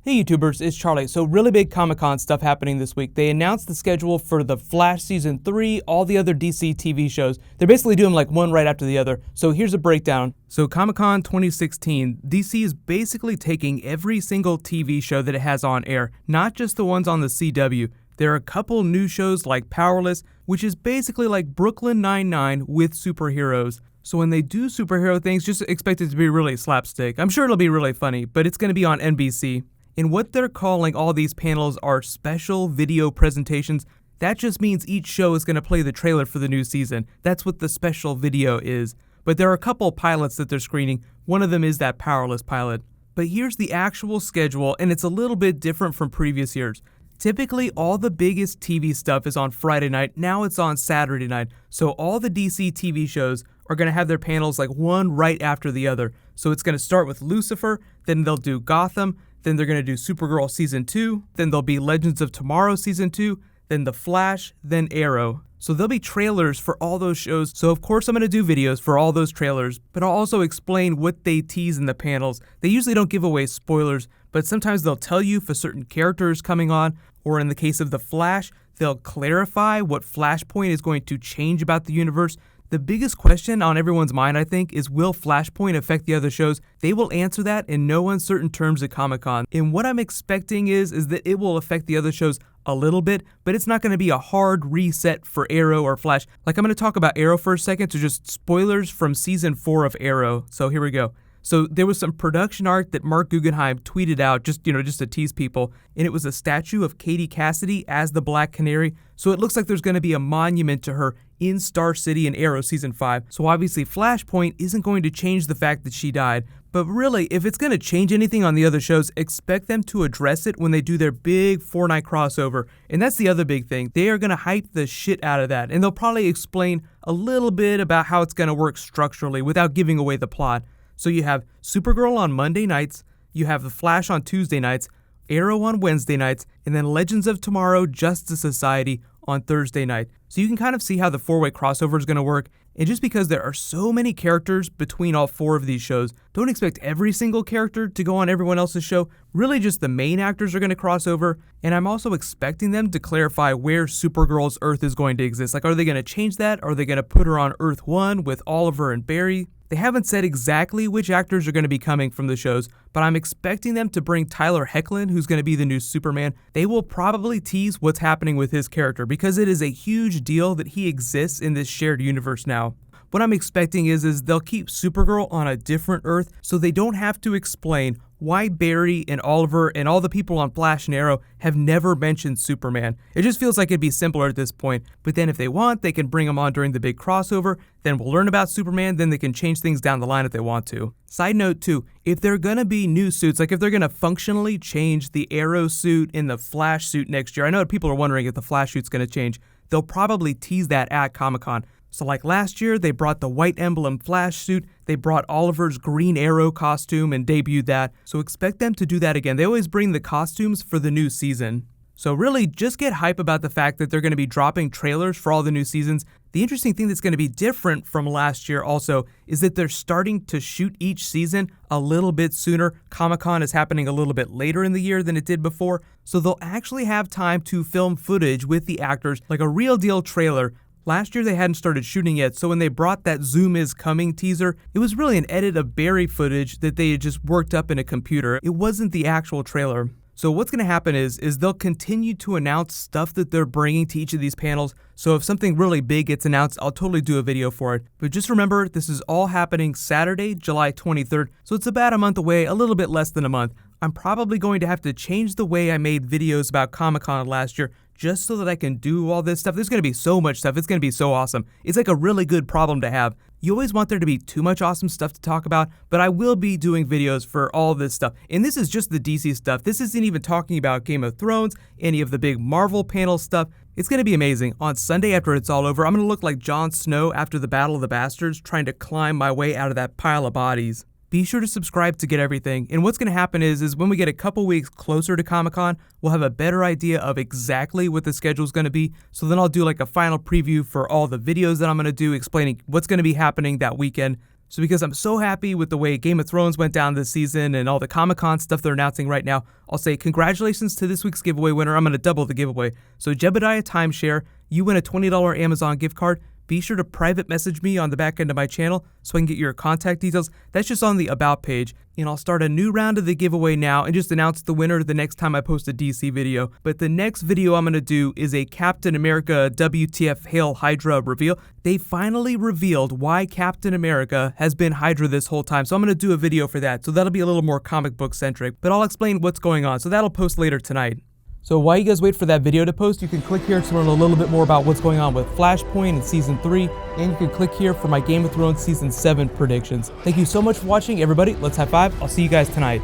Hey YouTubers, it's Charlie. So really big Comic-Con stuff happening this week. They announced the schedule for The Flash Season 3, all the other DC TV shows. They're basically doing like one right after the other. So here's a breakdown. So Comic-Con 2016, DC is basically taking every single TV show that it has on air, not just the ones on the CW. There are a couple new shows like Powerless, which is basically like Brooklyn Nine-Nine with superheroes. So when they do superhero things, just expect it to be really slapstick. I'm sure it'll be really funny, but it's going to be on NBC. And what they're calling all these panels are special video presentations. That just means each show is going to play the trailer for the new season. That's what the special video is. But there are a couple pilots that they're screening. One of them is that Powerless pilot. But here's the actual schedule, and it's a little bit different from previous years. Typically, all the biggest TV stuff is on Friday night. Now it's on Saturday night. So all the DC TV shows are going to have their panels like one right after the other. So it's going to start with Lucifer, then they'll do Gotham, then they're going to do Supergirl Season 2, then there'll be Legends of Tomorrow Season 2, then The Flash, then Arrow. So there'll be trailers for all those shows, so of course I'm going to do videos for all those trailers, but I'll also explain what they tease in the panels. They usually don't give away spoilers, but sometimes they'll tell you if a certain character is coming on, or in the case of The Flash, they'll clarify what Flashpoint is going to change about the universe. The biggest question on everyone's mind, I think, is will Flashpoint affect the other shows? They will answer that in no uncertain terms at Comic-Con. And what I'm expecting is that it will affect the other shows a little bit, but it's not going to be a hard reset for Arrow or Flash. Like, I'm going to talk about Arrow for a second, so just spoilers from Season 4 of Arrow. So here we go. So there was some production art that Mark Guggenheim tweeted out just to tease people, and it was a statue of Katie Cassidy as the Black Canary. So it looks like there's going to be a monument to her in Star City in Arrow Season 5. So obviously Flashpoint isn't going to change the fact that she died, but really, if it's going to change anything on the other shows, expect them to address it when they do their big 4-night crossover. And that's the other big thing. They are going to hype the shit out of that, and they'll probably explain a little bit about how it's going to work structurally without giving away the plot. So you have Supergirl on Monday nights, you have The Flash on Tuesday nights, Arrow on Wednesday nights, and then Legends of Tomorrow, Justice Society on Thursday night. So you can kind of see how the 4-way crossover is going to work. And just because there are so many characters between all 4 of these shows, don't expect every single character to go on everyone else's show. Really just the main actors are going to cross over. And I'm also expecting them to clarify where Supergirl's Earth is going to exist. Like, are they going to change that? Are they going to put her on Earth 1 with Oliver and Barry? They haven't said exactly which actors are going to be coming from the shows, but I'm expecting them to bring Tyler Hoechlin, who's going to be the new Superman. They will probably tease what's happening with his character because it is a huge deal that he exists in this shared universe now. What I'm expecting is they'll keep Supergirl on a different Earth so they don't have to explain why Barry and Oliver and all the people on Flash and Arrow have never mentioned Superman. It just feels like it'd be simpler at this point. But then if they want, they can bring him on during the big crossover, then we'll learn about Superman, then they can change things down the line if they want to. Side note too, if they're gonna be new suits, like if they're gonna functionally change the Arrow suit and the Flash suit next year, I know people are wondering if the Flash suit's gonna change, they'll probably tease that at Comic-Con. So like last year, they brought the White Emblem Flash suit, they brought Oliver's Green Arrow costume and debuted that, so expect them to do that again. They always bring the costumes for the new season. So really, just get hype about the fact that they're going to be dropping trailers for all the new seasons. The interesting thing that's going to be different from last year also is that they're starting to shoot each season a little bit sooner. Comic-Con is happening a little bit later in the year than it did before, so they'll actually have time to film footage with the actors, like a real deal trailer. Last year they hadn't started shooting yet, so when they brought that Zoom is Coming teaser, it was really an edit of Barry footage that they had just worked up in a computer. It wasn't the actual trailer. So what's going to happen is they'll continue to announce stuff that they're bringing to each of these panels. So if something really big gets announced, I'll totally do a video for it. But just remember, this is all happening Saturday, July 23rd, so it's about a month away, a little bit less than a month. I'm probably going to have to change the way I made videos about Comic-Con last year just so that I can do all this stuff. There's going to be so much stuff. It's going to be so awesome. It's like a really good problem to have. You always want there to be too much awesome stuff to talk about, but I will be doing videos for all this stuff. And this is just the DC stuff. This isn't even talking about Game of Thrones, any of the big Marvel panel stuff. It's going to be amazing. On Sunday after it's all over, I'm going to look like Jon Snow after the Battle of the Bastards, trying to climb my way out of that pile of bodies. Be sure to subscribe to get everything. And what's going to happen is when we get a couple weeks closer to Comic-Con, we'll have a better idea of exactly what the schedule is going to be. So then I'll do like a final preview for all the videos that I'm going to do explaining what's going to be happening that weekend. So because I'm so happy with the way Game of Thrones went down this season and all the Comic-Con stuff they're announcing right now, I'll say congratulations to this week's giveaway winner. I'm going to double the giveaway. So Jebediah Timeshare, you win a $20 Amazon gift card. Be sure to private message me on the back end of my channel so I can get your contact details. That's just on the About page. And I'll start a new round of the giveaway now and just announce the winner the next time I post a DC video. But the next video I'm going to do is a Captain America WTF Hail Hydra reveal. They finally revealed why Captain America has been Hydra this whole time. So I'm going to do a video for that. So that'll be a little more comic book centric. But I'll explain what's going on. So that'll post later tonight. So while you guys wait for that video to post, you can click here to learn a little bit more about what's going on with Flashpoint in Season 3, and you can click here for my Game of Thrones Season 7 predictions. Thank you so much for watching, everybody. Let's high five. I'll see you guys tonight.